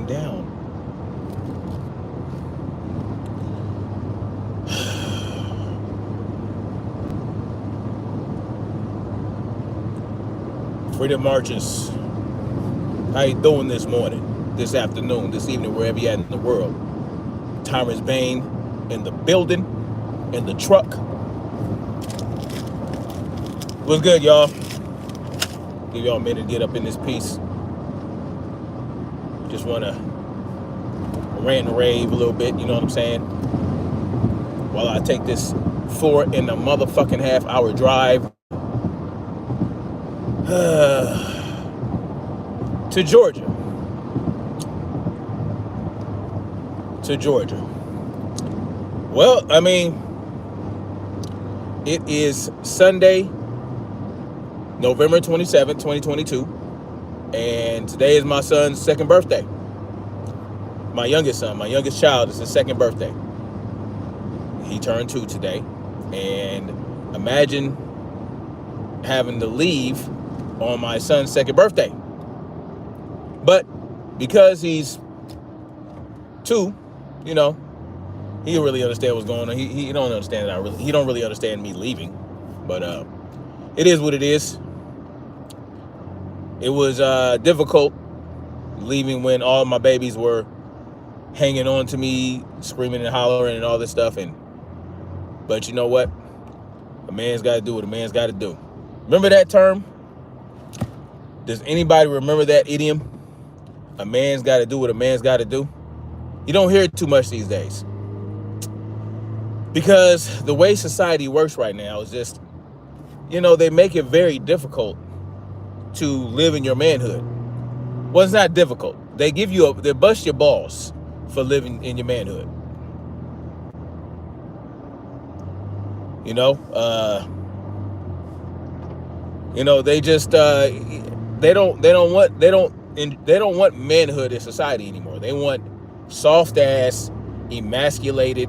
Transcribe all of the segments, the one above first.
down. Freedom marches. How you doing this morning, this afternoon, this evening, wherever you're at in the world? Tyrus Bain in the building, in the truck. What's good, y'all? Give y'all a minute to get up in this piece. Just want to rant and rave a little bit, you know what I'm saying? While I take this 4.5 hour drive to Georgia. Well, I mean, it is Sunday, November 27th, 2022, and today is my son's second birthday. My youngest son, my youngest child, is his second birthday. He turned 2 today, and imagine having to leave on my son's second birthday. But because he's 2, you know, he don't really understand what's going on. He don't understand that he don't really understand me leaving. But it is what it is. It was difficult leaving when all my babies were hanging on to me, screaming and hollering and all this stuff. But you know what? A man's got to do what a man's got to do. Remember that term? Does anybody remember that idiom? A man's got to do what a man's got to do. You don't hear it too much these days. Because the way society works right now is just, you know, they make it very difficult to live in your manhood. Well, it's not difficult. They bust your balls for living in your manhood. You know, they just they don't want manhood in society anymore. They want soft ass, emasculated,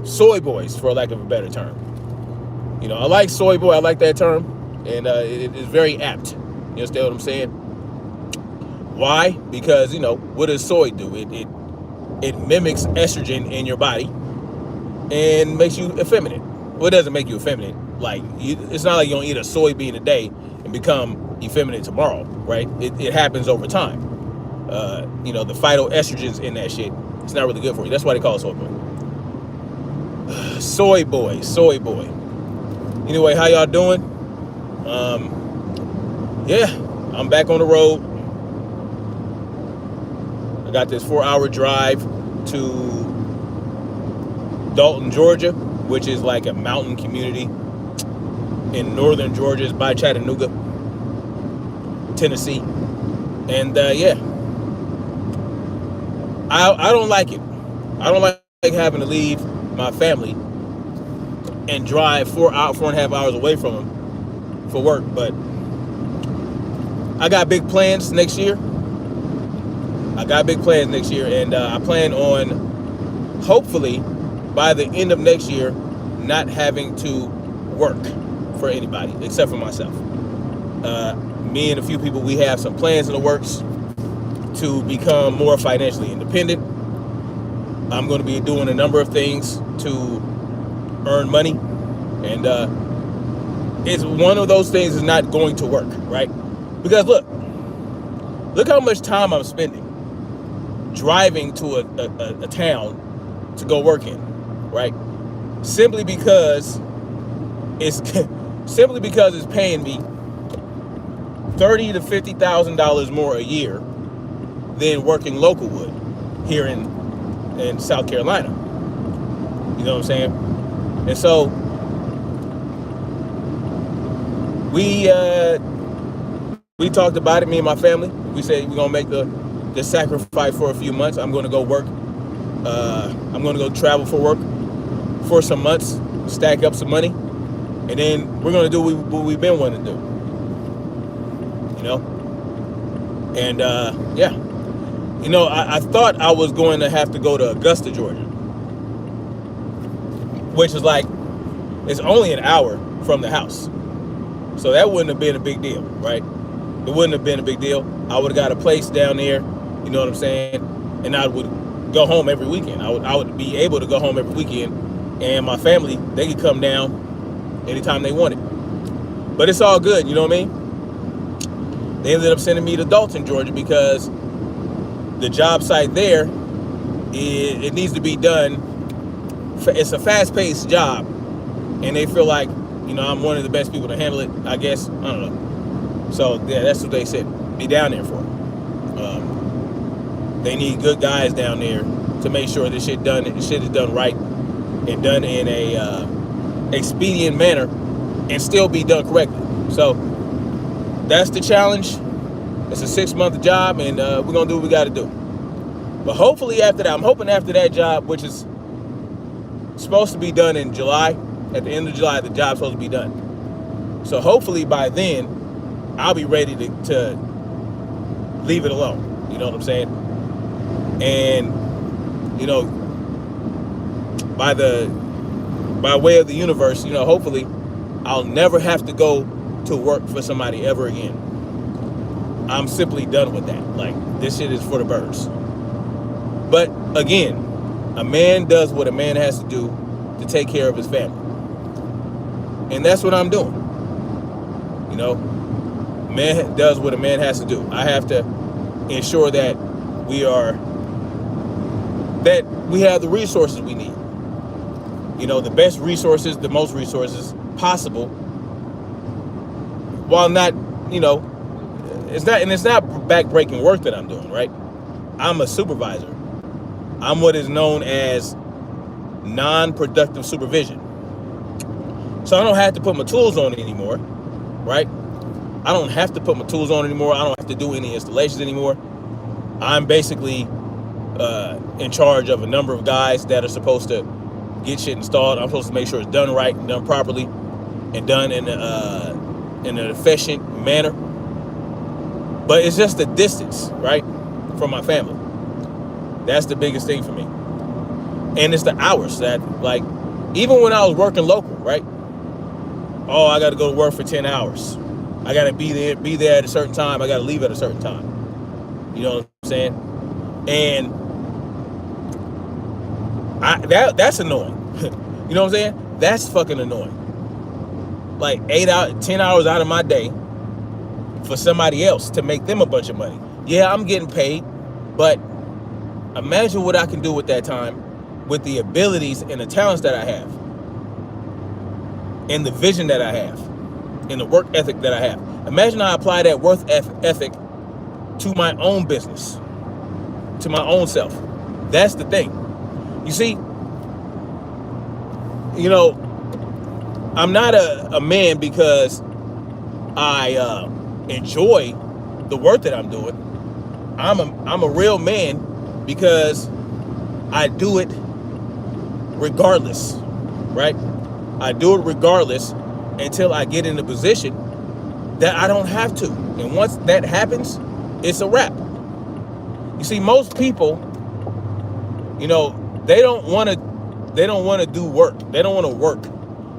soy boys, for lack of a better term. I like soy boy. I like that term, and it is very apt. You understand what I'm saying? Why? Because what does soy do? It mimics estrogen in your body and makes you effeminate. Well, it doesn't make you effeminate. It's not like you don't eat a soybean a day and become effeminate tomorrow, right? It happens over time. The phytoestrogens in that shit, it's not really good for you. That's why they call it soy boy. Soy boy. Anyway, how y'all doing? Yeah, I'm back on the road. I got this 4-hour drive to Dalton, Georgia, which is like a mountain community in northern Georgia. It's by Chattanooga, Tennessee. And yeah, I don't like it. I don't like having to leave my family and drive 4.5 hours away from them for work. But I got big plans next year. And I plan on, hopefully, by the end of next year, not having to work for anybody except for myself. Me and a few people, we have some plans in the works to become more financially independent. I'm going to be doing a number of things to earn money, and it's one of those things is not going to work, right? Because look how much time I'm spending driving to a town to go work in, right? Simply because it's paying me $30,000 to $50,000 more a year than working local would here in South Carolina. You know what I'm saying? And so we talked about it, me and my family. We said we're gonna make the sacrifice for a few months. I'm gonna go work. I'm gonna go travel for work for some months, stack up some money, and then we're gonna do what we've been wanting to do. And yeah. I thought I was going to have to go to Augusta, Georgia, which is it's only an hour from the house. So that wouldn't have been a big deal, right? it wouldn't have been a big deal. I would have got a place down there, you know what I'm saying, and I would go home every weekend. I would be able to go home every weekend, and my family, they could come down anytime they wanted. But it's all good, you know what I mean? They ended up sending me to Dalton, Georgia, because the job site there, it needs to be done. It's a fast-paced job, and they feel like, you know, I'm one of the best people to handle it, I guess. I don't know. So yeah, that's what they said. Be down there for. They need good guys down there to make sure this shit is done right and done in a expedient manner and still be done correctly. So that's the challenge. It's a 6-month job, and we're gonna do what we got to do. But hopefully after that, I'm hoping after that job, which is supposed to be done in July, at the end of July, the job's supposed to be done. So hopefully by then, I'll be ready to leave it alone. You know what I'm saying? And, you know, by way of the universe, you know, hopefully I'll never have to go to work for somebody ever again. I'm simply done with that. Like, this shit is for the birds. But again, a man does what a man has to do to take care of his family. And that's what I'm doing. You know, man does what a man has to do. I have to ensure that we have the resources we need. You know, the best resources, the most resources possible, while not, you know, it's not back-breaking work that I'm doing, right? I'm a supervisor. I'm what is known as non-productive supervision. So I don't have to put my tools on anymore, right? I don't have to put my tools on anymore. I don't have to do any installations anymore. I'm basically in charge of a number of guys that are supposed to get shit installed. I'm supposed to make sure it's done right, and done properly, and done in an efficient manner. But it's just the distance, right, from my family. That's the biggest thing for me. And it's the hours that, like, even when I was working local, right? Oh, I got to go to work for 10 hours. I got to be there at a certain time. I got to leave at a certain time. You know what I'm saying? And that's annoying. You know what I'm saying? That's fucking annoying. Like 10 hours out of my day for somebody else to make them a bunch of money. Yeah, I'm getting paid, but imagine what I can do with that time, with the abilities and the talents that I have, and the vision that I have, and the work ethic that I have. Imagine I apply that work ethic to my own business, to my own self. That's the thing. You see, you know, I'm not a man because I enjoy the work that I'm doing. I'm a real man because I do it regardless, right? I do it regardless until I get in a position that I don't have to. And once that happens, it's a wrap. You see, most people, you know, they don't want to do work. They don't want to work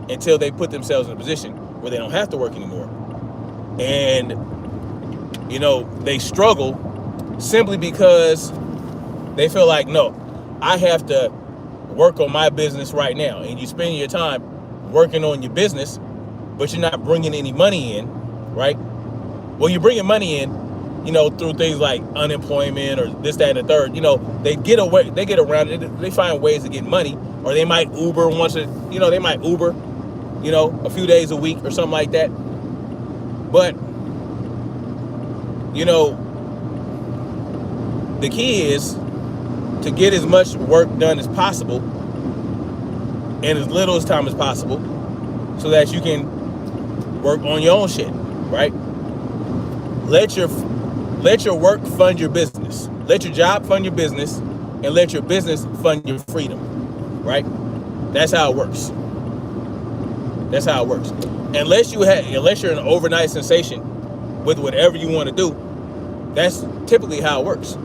until they put themselves in a position where they don't have to work anymore. And, you know, they struggle simply because they feel like, no, I have to work on my business right now. And you spend your time working on your business, but you're not bringing any money in, right? Well, you're bringing money in, you know, through things like unemployment or this, that, and the third. You know, they get around it. They find ways to get money, or they might Uber you know, a few days a week or something like that. But, you know, the key is to get as much work done as possible in as little as time as possible, so that you can work on your own shit, right? Let your work fund your business. Let your job fund your business, and let your business fund your freedom, right? That's how it works. That's how it works. Unless you're an overnight sensation with whatever you want to do, that's typically how it works.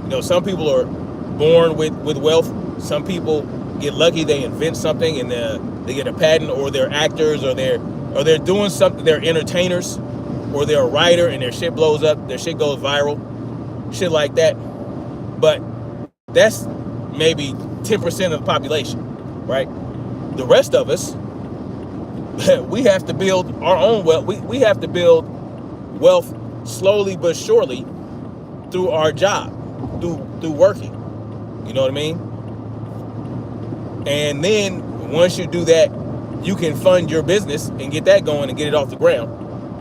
You know, some people are born with wealth. Some people get lucky, they invent something and they get a patent, or they're actors, or they're doing something, they're entertainers, or they're a writer and their shit blows up, their shit goes viral, shit like that. But that's maybe 10% of the population, right? The rest of us, we have to build our own wealth. We have to build wealth slowly but surely through our job, through working. You know what I mean? And then once you do that, you can fund your business and get that going and get it off the ground,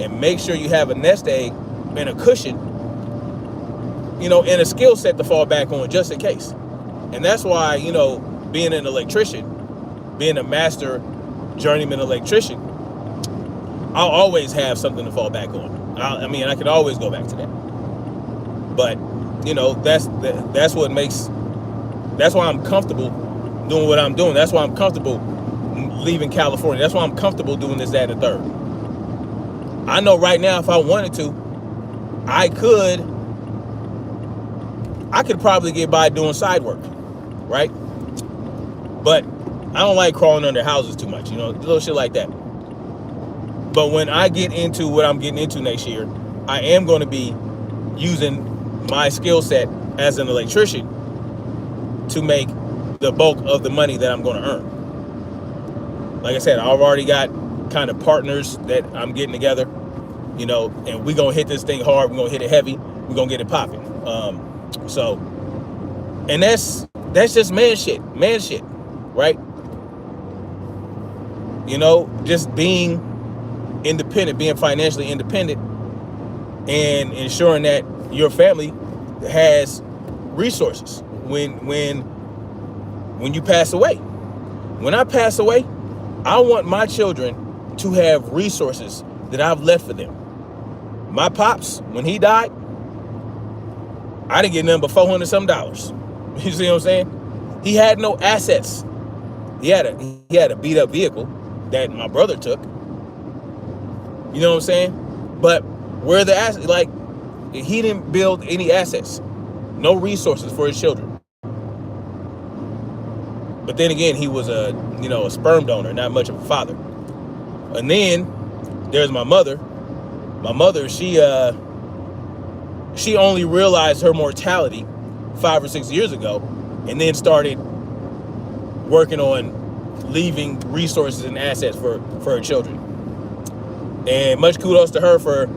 and make sure you have a nest egg and a cushion, and a skill set to fall back on just in case. And that's why, being an electrician, being a master journeyman electrician, I'll always have something to fall back on. I can always go back to that. But, that's what makes, that's why I'm comfortable doing what I'm doing. That's why I'm comfortable leaving California. That's why I'm comfortable doing this, that, and the third. I know right now, if I wanted to, I could probably get by doing side work, right? But I don't like crawling under houses too much, little shit like that. But when I get into what I'm getting into next year, I am going to be using my skill set as an electrician to make the bulk of the money that I'm going to earn. Like I said, I've already got kind of partners that I'm getting together, and we're going to hit this thing hard. We're going to hit it heavy. We're going to get it popping. And that's just man shit, right? Just being independent, being financially independent, and ensuring that your family has resources when you pass away. When I pass away, I want my children to have resources that I've left for them. My pops, when he died, I didn't get nothing but $400 some. You see what I'm saying? He had no assets. He had a beat up vehicle that my brother took. You know what I'm saying? But where the assets, like, he didn't build any assets, no resources for his children. But then again, he was a sperm donor, not much of a father. And then there's my mother. My mother, she only realized her mortality 5 or 6 years ago, and then started working on leaving resources and assets for her children. And much kudos to her for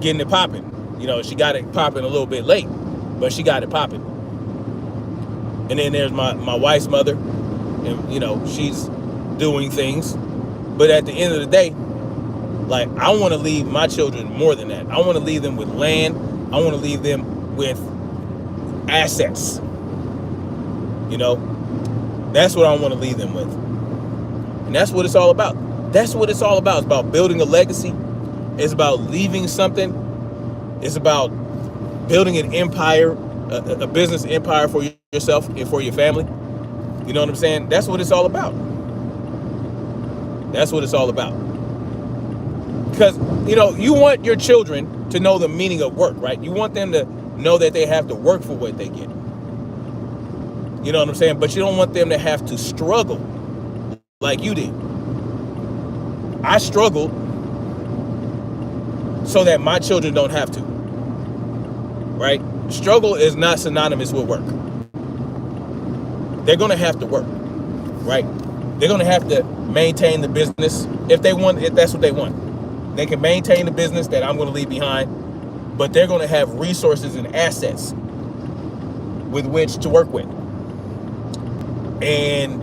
getting it popping. She got it popping a little bit late, but she got it popping. And then there's my wife's mother, and she's doing things. But at the end of the day, like, I want to leave my children more than that. I want to leave them with land. I want to leave them with assets. That's what I want to leave them with. And that's what it's all about. That's what it's all about. It's about building a legacy. It's about leaving something. It's about building an empire, a business empire for yourself and for your family. You know what I'm saying? That's what it's all about. That's what it's all about. Because, you want your children to know the meaning of work, right? You want them to know that they have to work for what they get. You know what I'm saying? But you don't want them to have to struggle like you did. I struggled so that my children don't have to, right? Struggle is not synonymous with work. They're going to have to work, right? They're going to have to maintain the business if that's what they want. They can maintain the business that I'm going to leave behind, but they're going to have resources and assets with which to work with. And,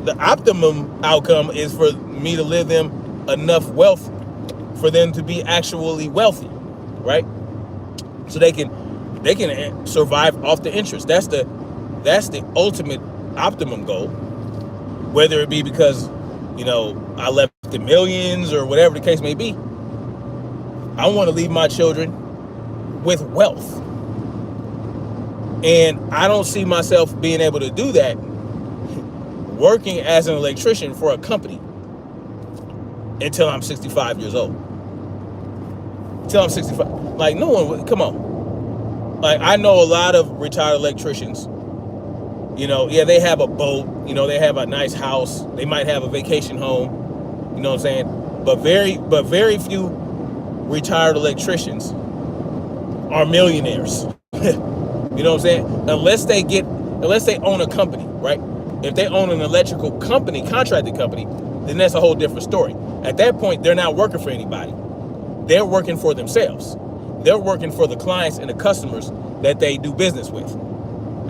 the optimum outcome is for me to leave them enough wealth for them to be actually wealthy, right? So they can survive off the interest. That's the ultimate optimum goal. Whether it be because, I left the millions or whatever the case may be, I want to leave my children with wealth. And I don't see myself being able to do that working as an electrician for a company until I'm 65 years old. Until I'm 65. Like, no one would, come on. Like, I know a lot of retired electricians. They have a boat. They have a nice house. They might have a vacation home. You know what I'm saying? But very few retired electricians are millionaires. You know what I'm saying? Unless they own a company, right? If they own an electrical company, contracted company, then that's a whole different story. At that point, they're not working for anybody. They're working for themselves. They're working for the clients and the customers that they do business with.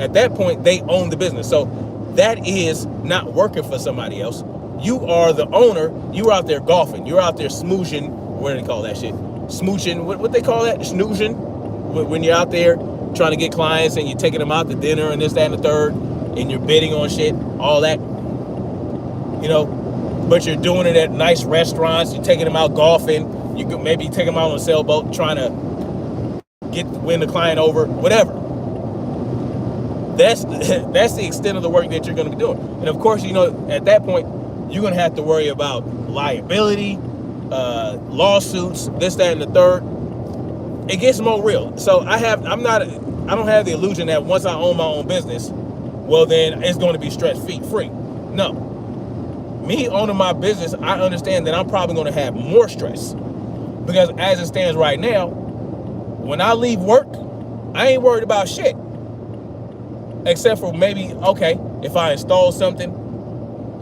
At that point, they own the business. So that is not working for somebody else. You are the owner. You're out there golfing. You're out there smooching. What do they call that shit? Smooching. What they call that? Snoozing. When you're out there trying to get clients and you're taking them out to dinner and this, that, and the third, and you're bidding on shit, all that. You know, but you're doing it at nice restaurants. You're taking them out golfing. You could maybe take them out on a sailboat trying to win the client over, whatever. That's the extent of the work that you're going to be doing. And of course, you know, at that point, you're going to have to worry about liability, lawsuits, this, that, and the third. It gets more real. So I don't have the illusion that once I own my own business, well, then it's going to be stress-free. No. Me owning my business, I understand that I'm probably going to have more stress. Because as it stands right now, when I leave work, I ain't worried about shit. Except for maybe, okay, if I install something,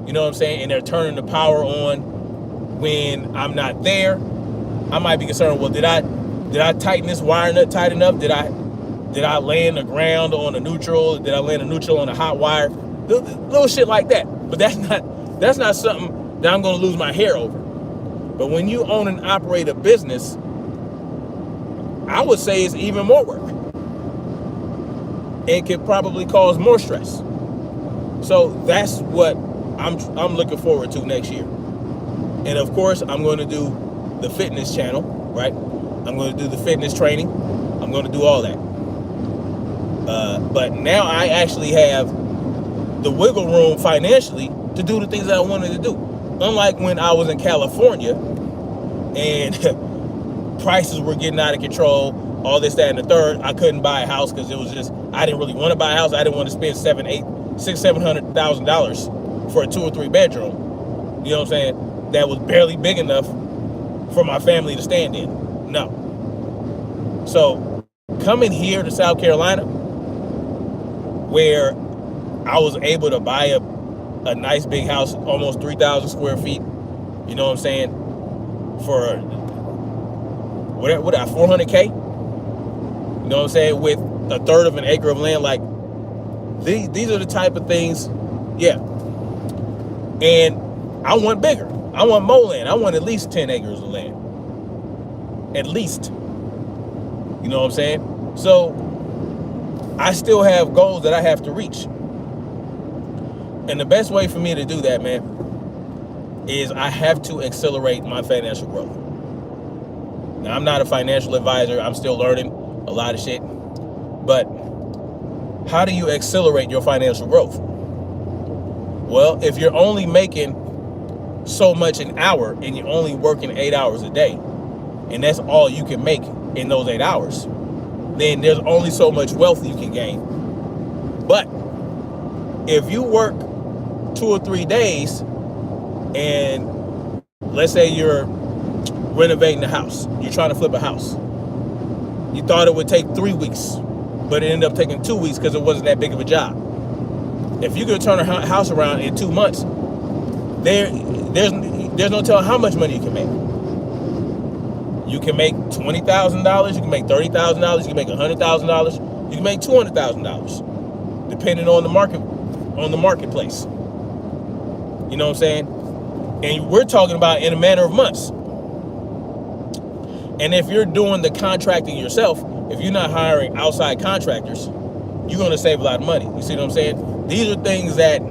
you know what I'm saying, and they're turning the power on when I'm not there, I might be concerned, well, did I tighten this wire nut tight enough? Did I land the ground on a neutral? Did I land a neutral on a hot wire? Little shit like that. But that's not something that I'm going to lose my hair over. But when you own and operate a business, I would say it's even more work. It could probably cause more stress. So that's what I'm looking forward to next year. And of course, I'm going to do the fitness channel, right? I'm going to do the fitness training. I'm going to do all that. But now I actually have the wiggle room financially to do the things that I wanted to do. Unlike when I was in California and prices were getting out of control, all this, that, and the third, I couldn't buy a house because it was just, I didn't really want to buy a house. I didn't want to spend $700,000 for a 2 or 3 bedroom. You know what I'm saying? That was barely big enough for my family to stand in. No. So coming here to South Carolina, where I was able to buy a nice big house, almost 3,000 square feet, you know what I'm saying, for what 400K? You know what I'm saying? With a third of an acre of land. Like, these are the type of things, yeah. And I want bigger. I want more land. I want at least 10 acres of land. At least. You know what I'm saying? So I still have goals that I have to reach. And the best way for me to do that, man, is I have to accelerate my financial growth. Now, I'm not a financial advisor. I'm still learning a lot of shit. But how do you accelerate your financial growth? Well, if you're only making so much an hour and you're only working 8 hours a day, and that's all you can make in those 8 hours, then there's only so much wealth you can gain. But if you work 2 or 3 days, and let's say you're renovating a house, you're trying to flip a house, you thought it would take 3 weeks, but it ended up taking 2 weeks because it wasn't that big of a job. If you could turn a house around in 2 months, there's no telling how much money you can make. You can make $20,000, you can make $30,000, you can make $100,000, you can make $200,000, depending on the marketplace. You know what I'm saying? And we're talking about in a matter of months. And if you're doing the contracting yourself, if you're not hiring outside contractors, you're going to save a lot of money. You see what I'm saying? These are things that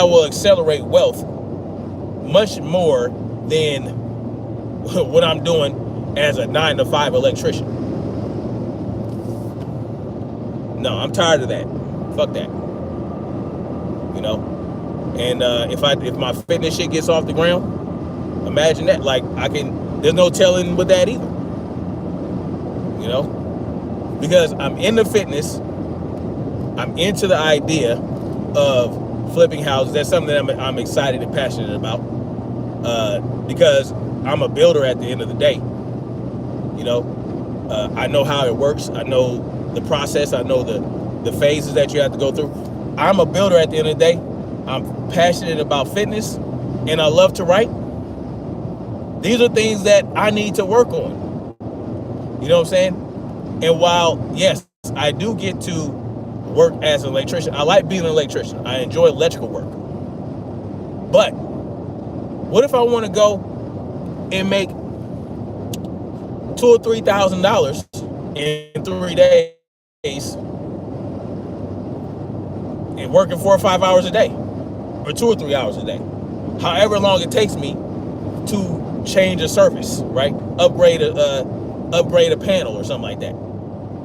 will accelerate wealth much more than what I'm doing as a 9-to-5 electrician. No, I'm tired of that. Fuck that. You know? And if my fitness shit gets off the ground, imagine that. Like, there's no telling with that either. You know? Because I'm into fitness. I'm into the idea of flipping houses. That's something that I'm excited and passionate about. because I'm a builder at the end of the day. I know how it works. I know the process. I know the phases that you have to go through. I'm a builder at the end of the day. I'm passionate about fitness, and I love to write. These are things that I need to work on. You know what I'm saying? And while, yes, I do get to work as an electrician, I like being an electrician. I enjoy electrical work. But what if I want to go and make $2,000 or $3,000 in 3 days and working 4 or 5 hours a day, or 2 or 3 hours a day, however long it takes me to change a surface, right? Upgrade a panel or something like that.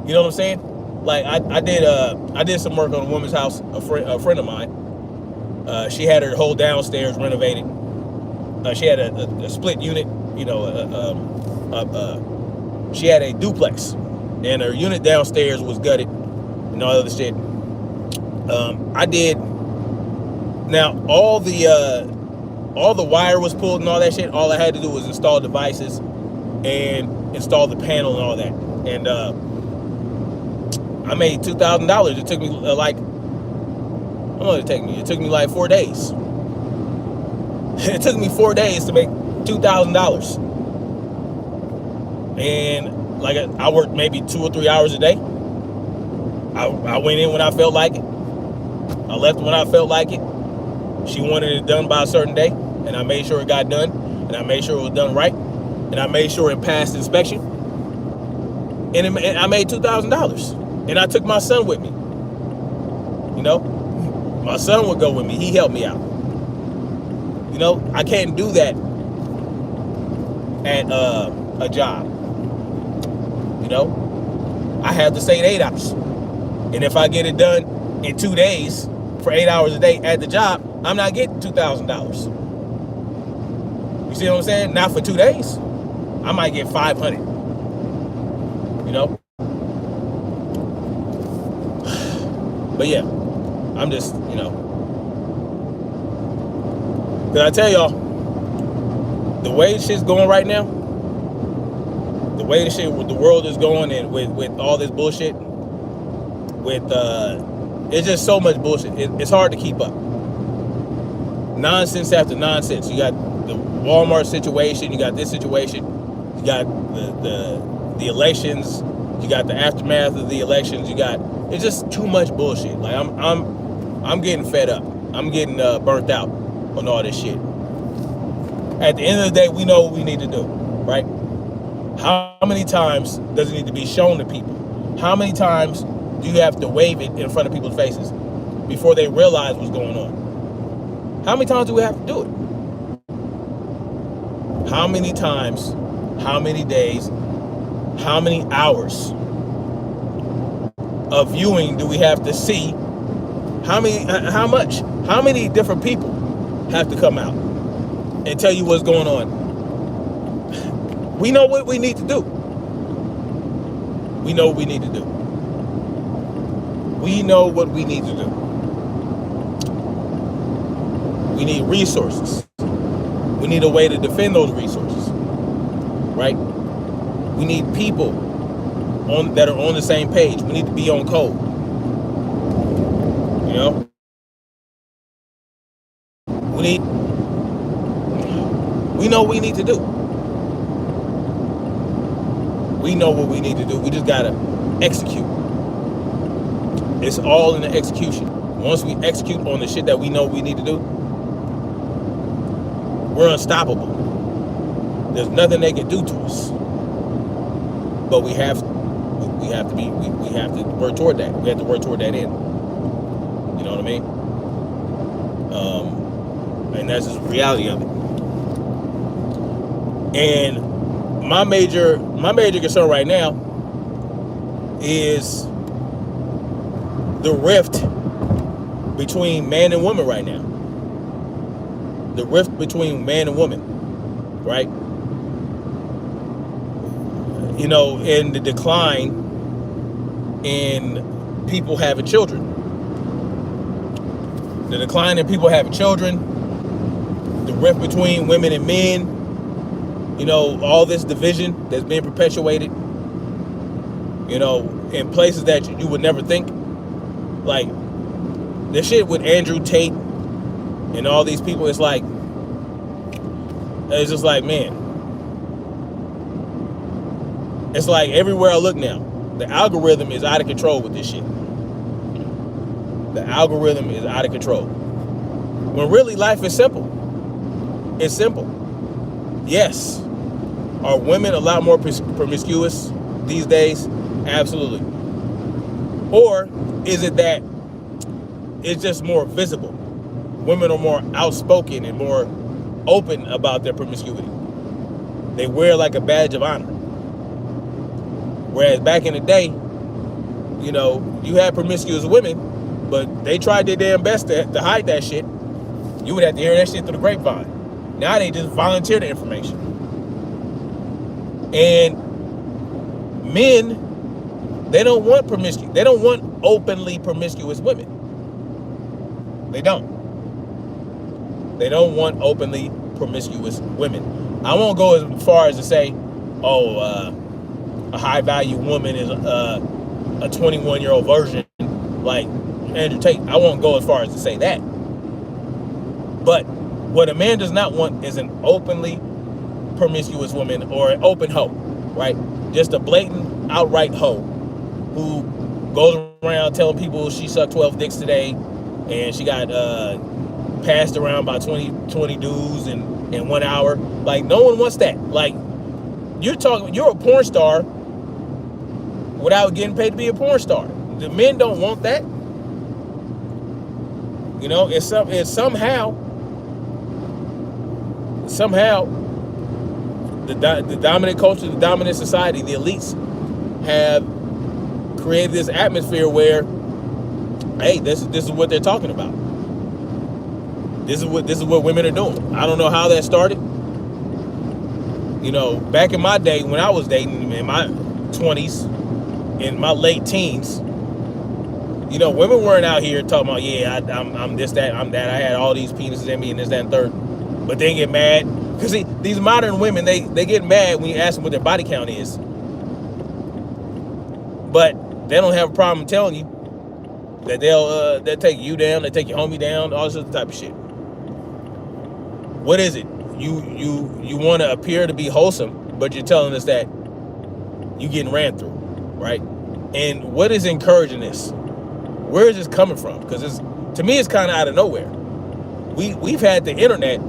You know what I'm saying? Like I did some work on a woman's house, a friend of mine. She had her whole downstairs renovated. She had a split unit, she had a duplex, and her unit downstairs was gutted and all other shit. I did. Now all the wire was pulled and all that shit. All I had to do was install devices and install the panel and all that. And I made $2,000. It took me how long did it take me? It took me like 4 days. It took me 4 days to make $2,000. And like I worked maybe 2 or 3 hours a day. I went in when I felt like it. I left when I felt like it. She wanted it done by a certain day, and I made sure it got done, and I made sure it was done right, and I made sure it passed inspection. And I made $2,000. And I took my son with me. My son would go with me. He helped me out. I can't do that at a job. I have to stay 8 hours. And if I get it done in 2 days for 8 hours a day at the job, I'm not getting $2,000. You see what I'm saying? Now for 2 days, I might get 500. But yeah, I'm just, Cause I tell y'all, the way shit's going right now, the way the world is going, and with all this bullshit, it's just so much bullshit. It's hard to keep up. Nonsense after nonsense. You got the Walmart situation. You got this situation. You got the elections. You got the aftermath of the elections. It's just too much bullshit. Like I'm getting fed up. I'm getting burnt out on all this shit. At the end of the day, we know what we need to do, right? How many times does it need to be shown to people? How many times do you have to wave it in front of people's faces before they realize what's going on? How many times do we have to do it? How many times, how many days, how many hours of viewing do we have to see? How many different people have to come out and tell you what's going on? We know what we need to do. We know what we need to do. We know what we need to do. We need resources. We need a way to defend those resources, right? We need people that are on the same page. We need to be on code. We know what we need to do. We know what we need to do. We just gotta execute. It's all in the execution. Once we execute on the shit that we know we need to do, we're unstoppable. There's nothing they can do to us. But we have to work toward that. We have to work toward that end. You know what I mean? And that's just the reality of it. And my major concern right now is the rift between man and woman right now. The rift between man and woman, right? In the decline in people having children. The decline in people having children, the rift between women and men, all this division that's being perpetuated, in places that you would never think. Like, the shit with Andrew Tate and all these people, it's just like, man, it's like everywhere I look now, the algorithm is out of control with this shit. The algorithm is out of control. When really life is simple. It's simple. Yes. Are women a lot more promiscuous these days? Absolutely. Or is it that it's just more visible? Women are more outspoken and more open about their promiscuity. They wear it like a badge of honor. Whereas back in the day, you had promiscuous women, but they tried their damn best to hide that shit. You would have to hear that shit through the grapevine. Now they just volunteer the information. And men, they don't want promiscuous. They don't want openly promiscuous women. They don't. They don't want openly promiscuous women. I won't go as far as to say, a high value woman is a 21-year-old virgin like Andrew Tate. I won't go as far as to say that. But what a man does not want is an openly promiscuous woman or an open hoe, right? Just a blatant, outright hoe who goes around telling people she sucked 12 dicks today and she got passed around by 20 dudes in 1 hour. Like, no one wants that. Like, you're a porn star without getting paid to be a porn star. The men don't want that. It's somehow the dominant culture, the dominant society, the elites have created this atmosphere where, hey, this is what they're talking about. This is what women are doing. I don't know how that started. Back in my day when I was dating in my 20s, in my late teens, women weren't out here talking about, yeah, I'm this, that, I'm that. I had all these penises in me and this, that, and third. But they get mad. Because these modern women, they get mad when you ask them what their body count is. But they don't have a problem telling you that they'll take you down, they take your homie down, all this other type of shit. What is it? You want to appear to be wholesome, but you're telling us that you getting ran through, right? And what is encouraging this? Where is this coming from? Because to me, it's kind of out of nowhere. We've had the internet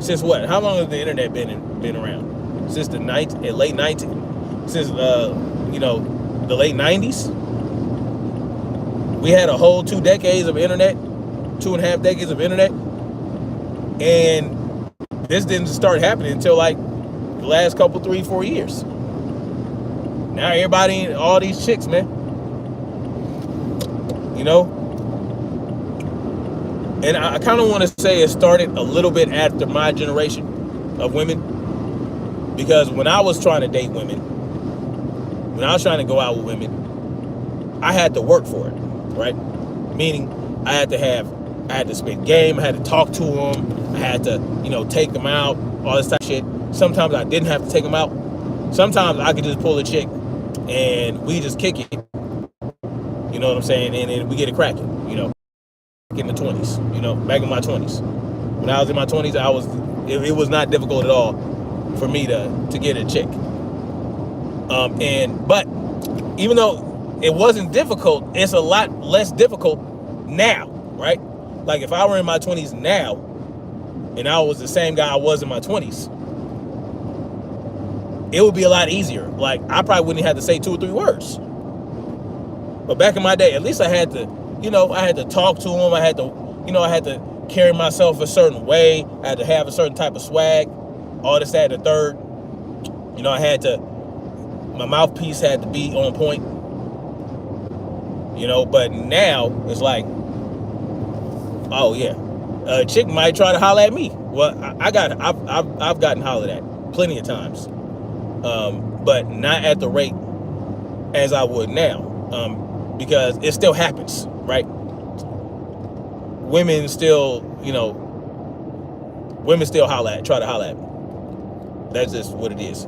since what? How long has the internet been around? Since the late 19th? Since the late 90s? We had a whole 2 decades of internet, 2.5 decades of internet, and this didn't start happening until like the last couple, 3-4 years. Now everybody, all these chicks, man, and I kind of want to say it started a little bit after my generation of women, because when I was trying to date women, when I was trying to go out with women, I had to work for it, right? Meaning I had to spend game, I had to talk to them, I had to, take them out, all this type of shit. Sometimes I didn't have to take them out. Sometimes I could just pull a chick and we just kick it. You know what I'm saying? And then we get it cracking, in the 20s, back in my 20s. When I was in my 20s, it was not difficult at all for me to get a chick. But even though it wasn't difficult, it's a lot less difficult now, right? Like if I were in my 20s now, and I was the same guy I was in my 20s, it would be a lot easier. Like I probably wouldn't have to say 2 or 3 words. But back in my day, at least I had to, I had to talk to them. I had to carry myself a certain way. I had to have a certain type of swag, all this, that, and the third. My mouthpiece had to be on point. But now it's like, oh yeah, a chick might try to holler at me. Well, I've gotten hollered at plenty of times, but not at the rate as I would now, because it still happens, right? Women still, women still try to holler at me. That's just what it is.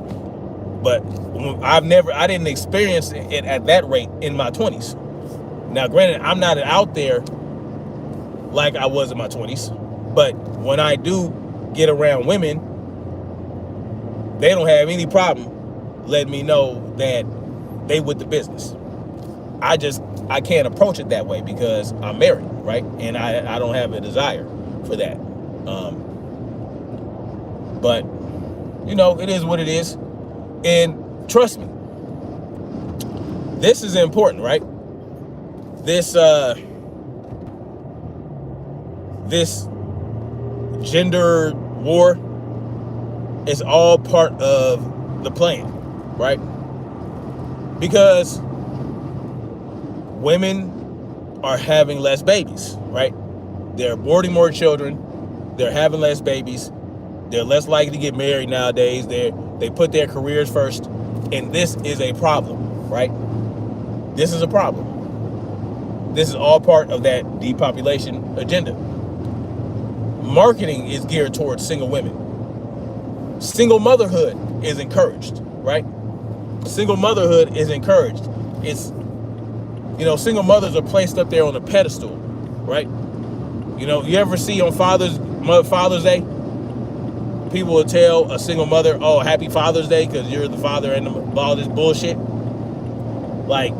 But I didn't experience it at that rate in my 20s. Now, granted, I'm not out there like I was in my 20s, but when I do get around women, they don't have any problem letting me know that they with the business. I can't approach it that way because I'm married, right? And I don't have a desire for that. But, it is what it is. And trust me, this is important, right? This gender war is all part of the plan, right? Because women are having less babies, right? They're aborting more children. They're having less babies. They're less likely to get married nowadays. They put their careers first. And this is a problem, right? This is a problem. This is all part of that depopulation agenda. Marketing is geared towards single women. Single motherhood is encouraged, right? Single motherhood is encouraged. It's, single mothers are placed up there on a pedestal, right? You ever see on Father's Day, people will tell a single mother, oh, happy Father's Day because you're the father and all this bullshit. Like,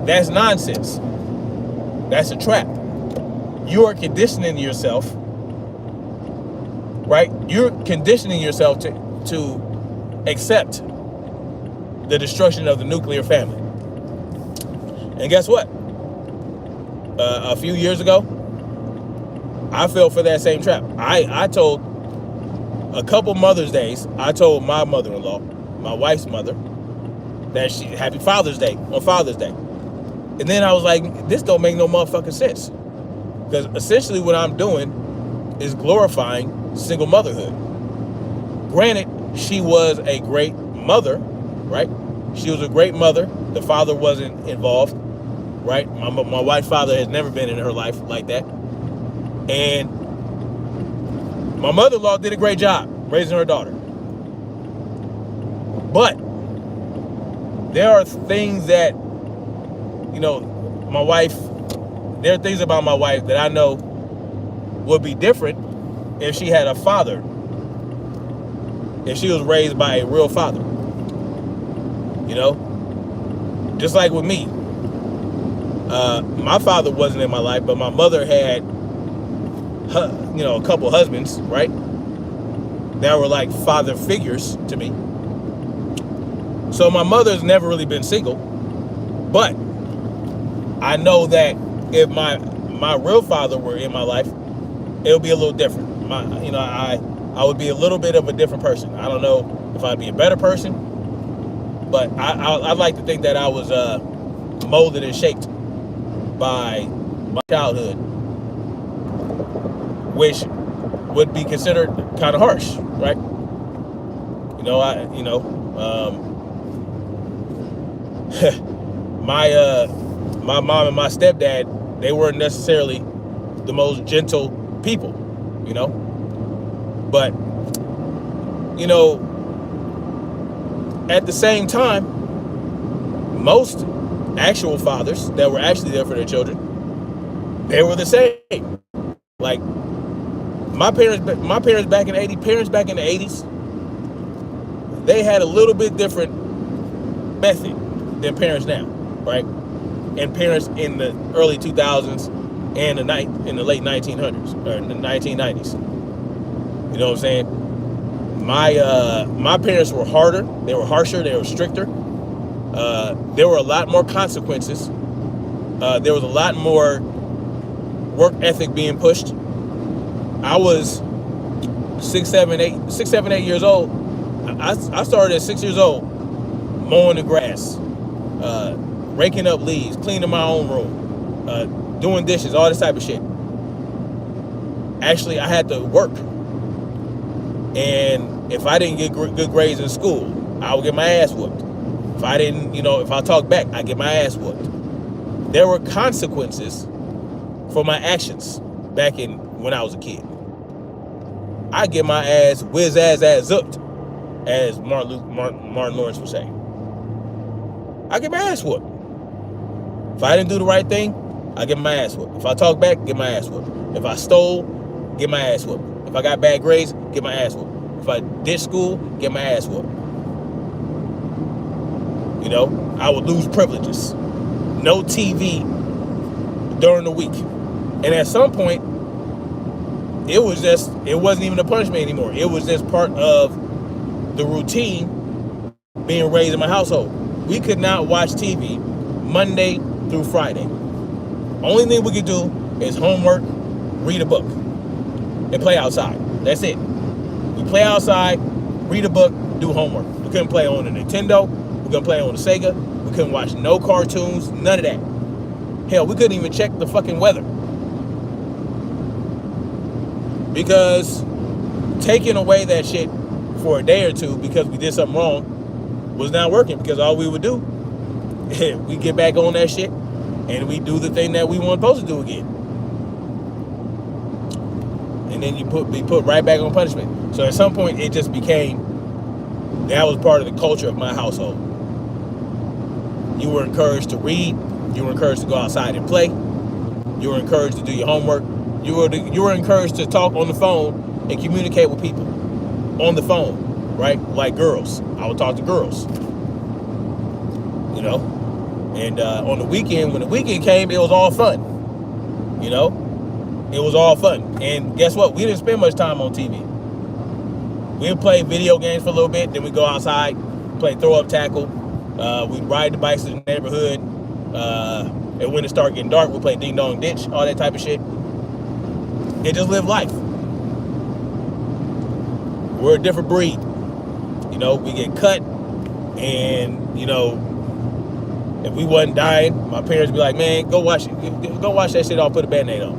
that's nonsense. That's a trap. You are conditioning yourself, right? You're conditioning yourself to accept the destruction of the nuclear family. And guess what? A few years ago, I fell for that same trap. I told a couple Mother's Days, I told my mother-in-law, my wife's mother, that happy Father's Day on Father's Day. And then I was like, this don't make no motherfucking sense. Because essentially what I'm doing is glorifying single motherhood. Granted, she was a great mother, right? She was a great mother. The father wasn't involved, right? My wife's father has never been in her life like that. And my mother-in-law did a great job raising her daughter. But there are things that, there are things about my wife that I know would be different if she had a father, if she was raised by a real father. Just like with me. My father wasn't in my life, but my mother had, a couple husbands, right? That were like father figures to me. So my mother's never really been single, but I know that if my real father were in my life, it would be a little different. I would be a little bit of a different person. I don't know if I'd be a better person, but I'd like to think that I was molded and shaped by my childhood, which would be considered kind of harsh, right? My mom and my stepdad, they weren't necessarily the most gentle people, but at the same time, most actual fathers that were actually there for their children, they were the same. Like my parents back in the 80s, they had a little bit different method than parents now, right? And parents in the early 2000s and in the late 1900s or in the 1990s. You know what I'm saying? My parents were harder. They were harsher. They were stricter. There were a lot more consequences. There was a lot more work ethic being pushed. I was 6, 7, 8 years old. I started at 6 years old mowing the grass, raking up leaves, cleaning my own room, doing dishes, all this type of shit. Actually, I had to work. And if I didn't get good grades in school, I would get my ass whooped. If I didn't, if I talked back, I'd get my ass whooped. There were consequences for my actions back when I was a kid. I get my ass whiz ass zooped, as Martin Lawrence would say. I get my ass whooped. If I didn't do the right thing, I get my ass whooped. If I talk back, get my ass whooped. If I stole, get my ass whooped. If I got bad grades, get my ass whooped. If I ditched school, get my ass whooped. You know, I would lose privileges. No TV during the week. And at some point, it wasn't even a punishment anymore. It was just part of the routine being raised in my household. We could not watch TV Monday through Friday. Only thing we could do is homework, read a book, and play outside. That's it. We play outside, read a book, do homework. We couldn't play on the Nintendo. We couldn't play on the Sega. We couldn't watch no cartoons, none of that. Hell, we couldn't even check the fucking weather. Because taking away that shit for a day or two because we did something wrong was not working, because all we would do, we get back on that shit and we do the thing that we weren't supposed to do again. And then be put right back on punishment. So at some point it just became, that was part of the culture of my household. You were encouraged to read, you were encouraged to go outside and play, you were encouraged to do your homework, you were encouraged to talk on the phone and communicate with people on the phone, right? Like girls. I would talk to girls. You know? And on the weekend, when the weekend came, it was all fun. You know? It was all fun. And guess what? We didn't spend much time on TV. We'd play video games for a little bit, then we'd go outside, play throw up tackle. We'd ride the bikes in the neighborhood. And when it started getting dark, we'd play ding dong ditch, all that type of shit. And just live life. We're a different breed. You know, we get cut, and you know, if we wasn't dying, my parents would be like, man, go wash that shit off, put a Band-Aid on.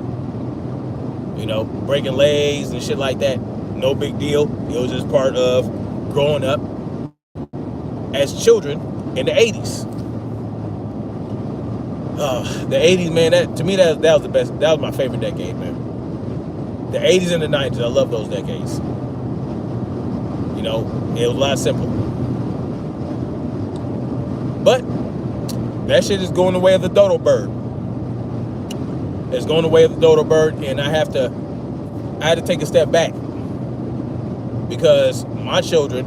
You know, breaking legs and shit like that, no big deal. It was just part of growing up as children in the 80s. The 80s, man, that was the best. That was my favorite decade, man. The 80s and the 90s, I love those decades. You know, it was a lot simpler. But that shit is going the way of the dodo bird. It's going the way of the dodo bird, and I had to take a step back, because my children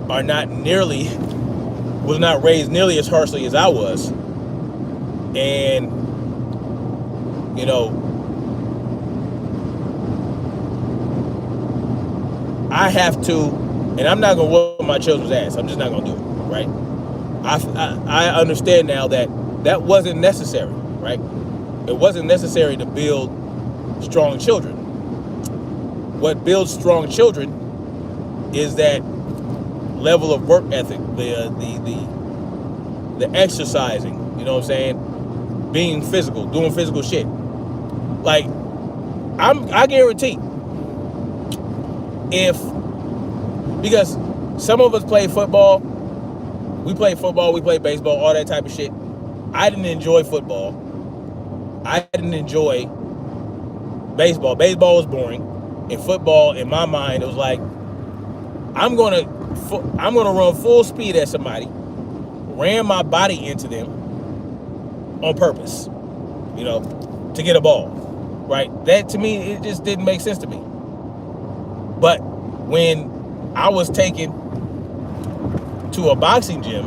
was not raised nearly as harshly as I was. And, you know, I have to, and I'm not going to whoop my children's ass. I'm just not going to do it, right? I understand now that wasn't necessary, right? It wasn't necessary to build strong children. What builds strong children is that level of work ethic, the exercising, you know what I'm saying? Being physical, doing physical shit. Like, I guarantee, because some of us play football, we play baseball, all that type of shit. I didn't enjoy football. I didn't enjoy baseball. Baseball was boring. In football, in my mind, it was like, I'm gonna run full speed at somebody, ram my body into them on purpose, you know, to get a ball, right? That, to me, it just didn't make sense to me. But when I was taken to a boxing gym,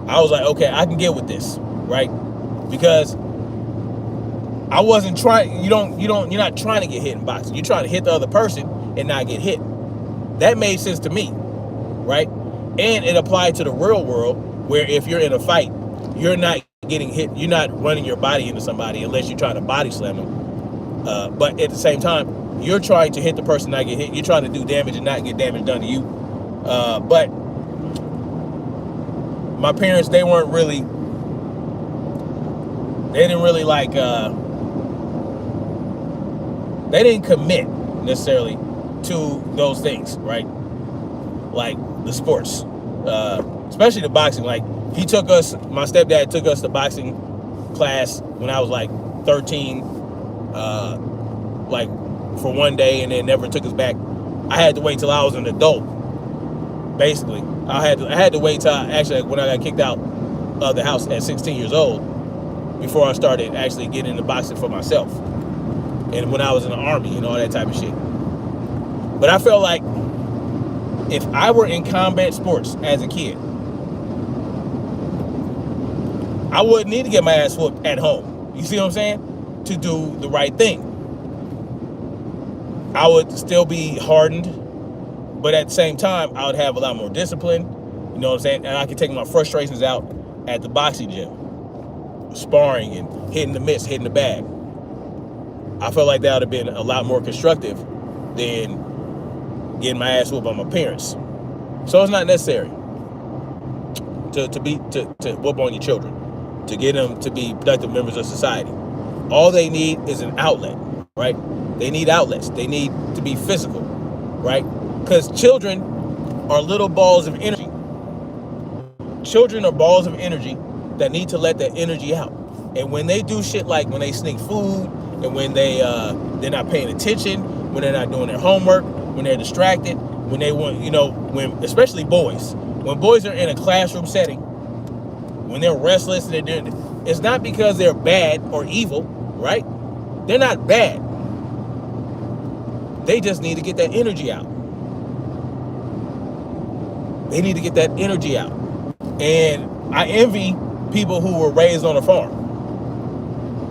I was like, okay, I can get with this, right? Because I wasn't trying, you're not trying to get hit in boxing. You're trying to hit the other person and not get hit. That made sense to me, right? And it applied to the real world, where if you're in a fight, you're not getting hit. You're not running your body into somebody unless you're trying to body slam them. But at the same time, you're trying to hit the person, not get hit. You're trying to do damage and not get damage done to you. But my parents, they didn't really like, they didn't commit necessarily to those things, right? Like the sports, especially the boxing. Like, my stepdad took us to boxing class when I was like 13, like for one day and then never took us back. I had to wait till I was an adult. Basically, I had to wait till when I got kicked out of the house at 16 years old before I started actually getting into boxing for myself. And when I was in the Army and all that type of shit. But I felt like if I were in combat sports as a kid, I wouldn't need to get my ass whooped at home. You see what I'm saying? To do the right thing. I would still be hardened, but at the same time, I would have a lot more discipline. You know what I'm saying? And I could take my frustrations out at the boxing gym, sparring and hitting the mitts, hitting the bag. I felt like that would have been a lot more constructive than getting my ass whooped by my parents. So it's not necessary to whoop on your children, to get them to be productive members of society. All they need is an outlet, right? They need outlets. They need to be physical, right? Because children are little balls of energy. Children are balls of energy that need to let that energy out. And when they do shit like when they sneak food, and when they're not paying attention, when they're not doing their homework, when they're distracted, when they want, when especially boys, when boys are in a classroom setting, when they're restless, it's not because they're bad or evil, right? They're not bad. They just need to get that energy out. They need to get that energy out. And I envy people who were raised on a farm,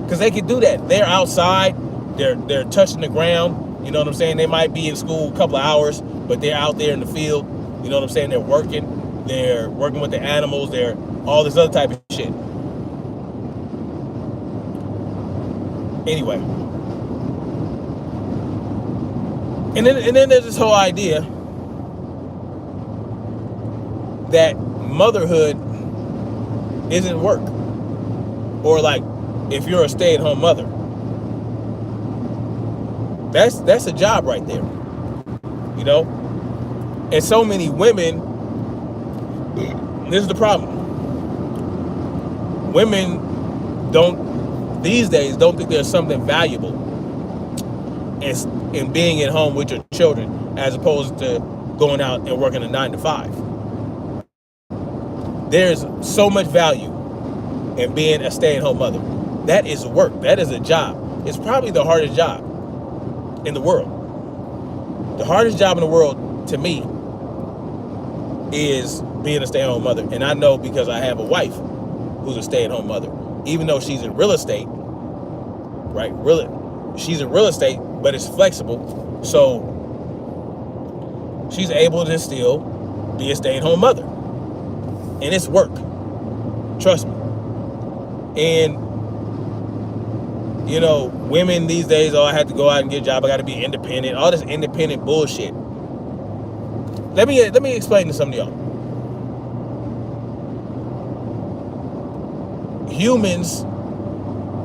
because they can do that. They're outside, they're touching the ground, you know what I'm saying? They might be in school a couple of hours, but they're out there in the field, you know what I'm saying? They're working with the animals, they're all this other type of shit. Anyway. And then there's this whole idea that motherhood isn't work. Or like, if you're a stay-at-home mother, that's a job right there, you know? And so many women, this is the problem. Women these days don't think there's something valuable in being at home with your children as opposed to going out and working a 9 to 5. There's so much value in being a stay-at-home mother. That is work. That is a job. It's probably the hardest job in the world. The hardest job in the world to me is being a stay-at-home mother. And I know because I have a wife who's a stay-at-home mother. Even though she's in real estate, right? She's in real estate, but it's flexible. So she's able to still be a stay-at-home mother. And it's work. Trust me. And women these days, I had to go out and get a job. I got to be independent. All this independent bullshit. Let me explain to some of y'all. Humans,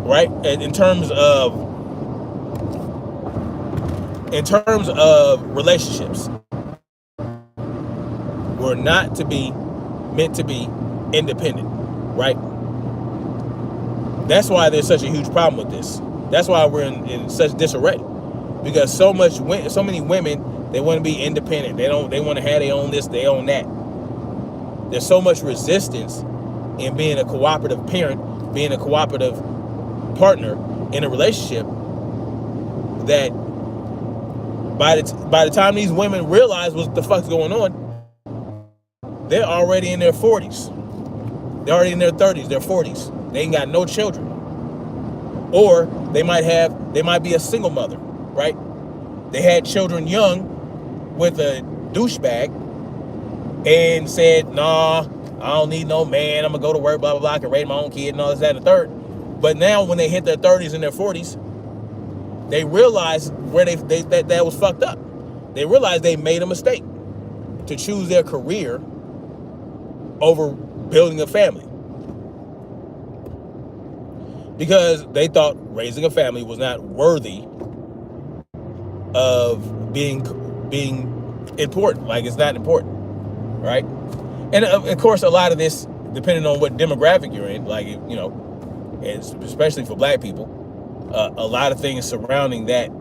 right? In terms of relationships, we're not meant to be independent, right? That's why there's such a huge problem with this. That's why we're in such disarray, because so many women, they want to be independent. They want to have their own this, their own that. There's so much resistance in being a cooperative parent, being a cooperative partner in a relationship, that by the time these women realize what the fuck's going on, they're already in their 40s. They're already in their 30s, their 40s. They ain't got no children. Or they might be a single mother, right? They had children young with a douchebag and said, nah, I don't need no man. I'm going to go to work, blah, blah, blah. I can raise my own kid and all this, that, and the third. But now when they hit their 30s and their 40s, they realize where that was fucked up. They realize they made a mistake to choose their career over building a family. Because they thought raising a family was not worthy of being important. Like, it's not important, right? And of course, a lot of this, depending on what demographic you're in, like, especially for black people, a lot of things surrounding that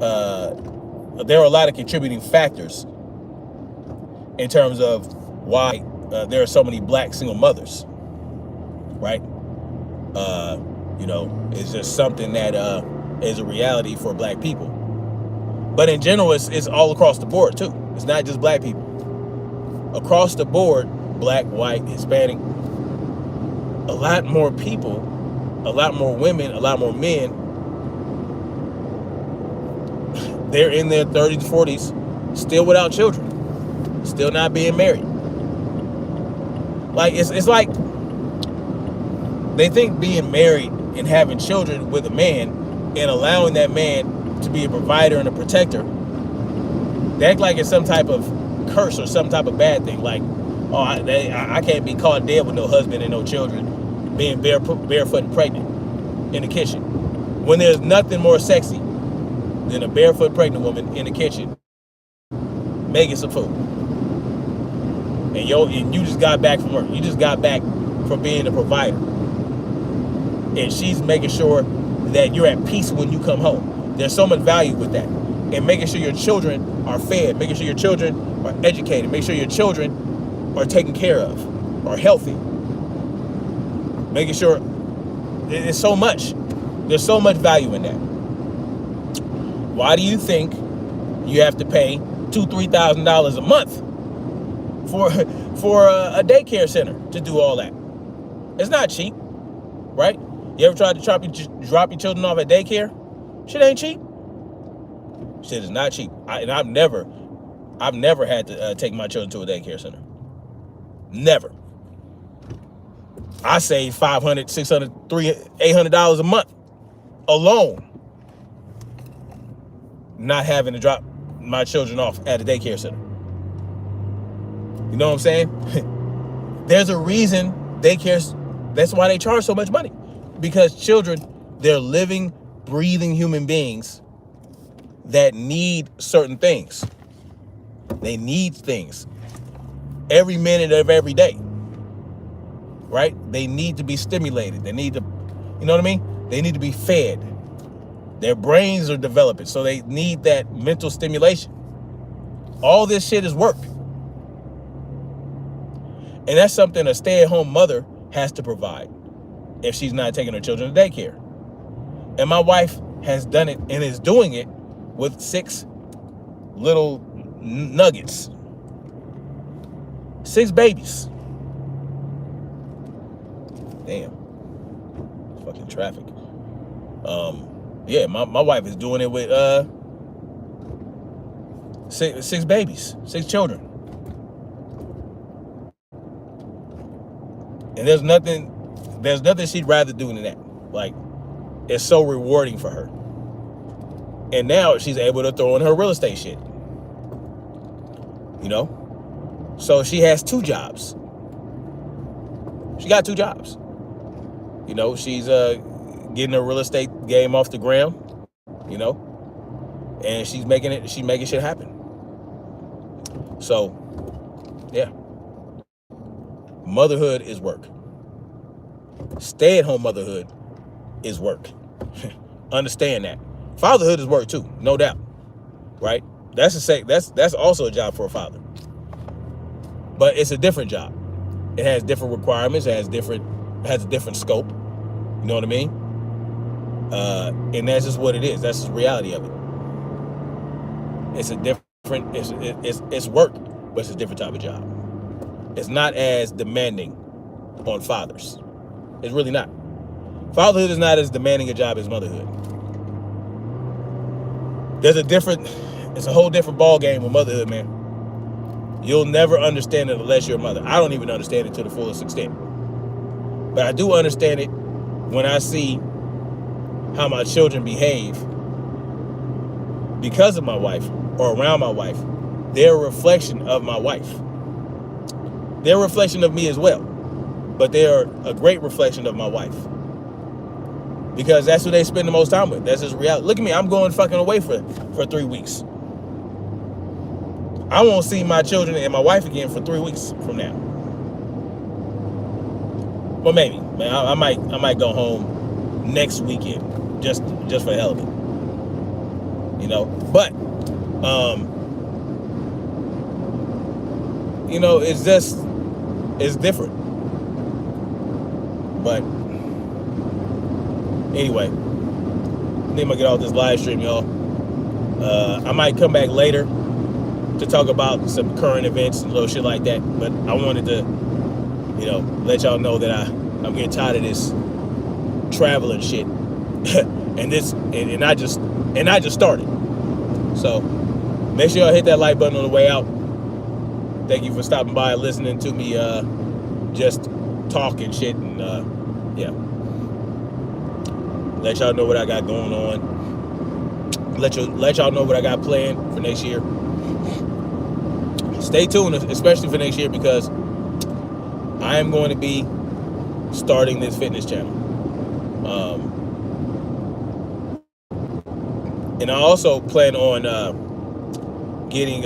there are a lot of contributing factors in terms of why there are so many black single mothers, right? It's just something that is a reality for black people. But in general, it's all across the board too. It's not just black people. Across the board, black, white, Hispanic, a lot more people, a lot more women, a lot more men, they're in their 30s, 40s, still without children, still not being married. Like, it's like they think being married and having children with a man and allowing that man to be a provider and a protector, they act like it's some type of curse or some type of bad thing. Like, oh, I can't be caught dead with no husband and no children, being barefoot and pregnant in the kitchen. When there's nothing more sexy than a barefoot pregnant woman in the kitchen making some food. And you just got back from work. You just got back from being a provider. And she's making sure that you're at peace when you come home. There's so much value with that. And making sure your children are fed, making sure your children are educated, make sure your children are taken care of, are healthy. Making sure there's so much value in that. Why do you think you have to pay $2,000-$3,000 a month for a daycare center to do all that? It's not cheap, right? You ever tried to drop your children off at daycare? Shit ain't cheap. Shit is not cheap. I've never had to take my children to a daycare center. Never. I save $500, $600, $300, $800 a month alone, not having to drop my children off at a daycare center. You know what I'm saying? There's a reason daycares, that's why they charge so much money. Because children, they're living, breathing human beings that need certain things. They need things every minute of every day, right? They need to be stimulated. They need to, you know what I mean? They need to be fed. Their brains are developing, so they need that mental stimulation. All this shit is work. And that's something a stay-at-home mother has to provide if she's not taking her children to daycare. And my wife has done it and is doing it with 6 little nuggets. 6 babies. Damn. Fucking traffic. Yeah, my wife is doing it with 6 babies, 6 children. And there's nothing she'd rather do than that. Like, it's so rewarding for her. And now she's able to throw in her real estate shit. You know? So she has 2 jobs. She got 2 jobs. You know, she's getting her real estate game off the ground, you know? And she's making shit happen. So, yeah. Motherhood is work. Stay-at-home motherhood is work. Understand that. Fatherhood is work too, no doubt. Right? That's also a job for a father. But it's a different job. It has different requirements, it has a different scope. You know what I mean? And that's just what it is. That's the reality of it. It's a different, it's work, but it's a different type of job. It's not as demanding on fathers. It's really not. Fatherhood is not as demanding a job as motherhood. It's a whole different ball game with motherhood, man. You'll never understand it unless you're a mother. I don't even understand it to the fullest extent. But I do understand it when I see how my children behave because of my wife or around my wife. They're a reflection of my wife. They're a reflection of me as well. But they're a great reflection of my wife. Because that's who they spend the most time with. That's just reality. Look at me, I'm going fucking away for 3 weeks. I won't see my children and my wife again for 3 weeks from now. Well, maybe. Man, I might go home next weekend, just for the hell of it. you know. But you know, it's different. But anyway, I think I'm gonna get off this live stream, y'all. I might come back later to talk about some current events and little shit like that. But I wanted to, you know, let y'all know that I'm getting tired of this traveling shit. and I just started. So make sure y'all hit that like button on the way out. Thank you for stopping by and listening to me just talk and shit, and yeah, let y'all know what I got going on. Let y'all know what I got planned for next year. Stay tuned, especially for next year, because I am going to be starting this fitness channel. And I also plan on getting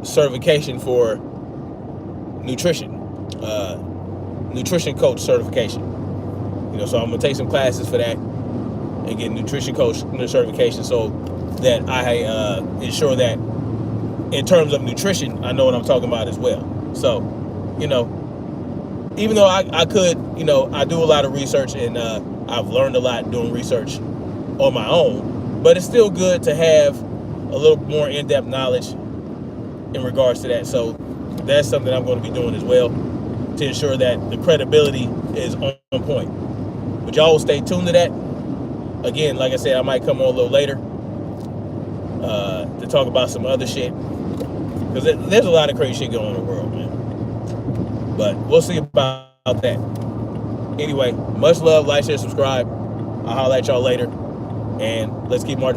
certification for nutrition coach certification. You know, so I'm gonna take some classes for that and get nutrition coach certification, so that I ensure that in terms of nutrition, I know what I'm talking about as well. So, you know, even though I could, you know, I do a lot of research, and I've learned a lot doing research on my own, but it's still good to have a little more in-depth knowledge in regards to that. So that's something I'm going to be doing as well, to ensure that the credibility is on point. But y'all will stay tuned to that. Again, like I said, I might come on a little later to talk about some other shit, because there's a lot of crazy shit going on in the world, man. But we'll see about that. Anyway, much love, like, share, subscribe. I'll holler at y'all later, and let's keep marching.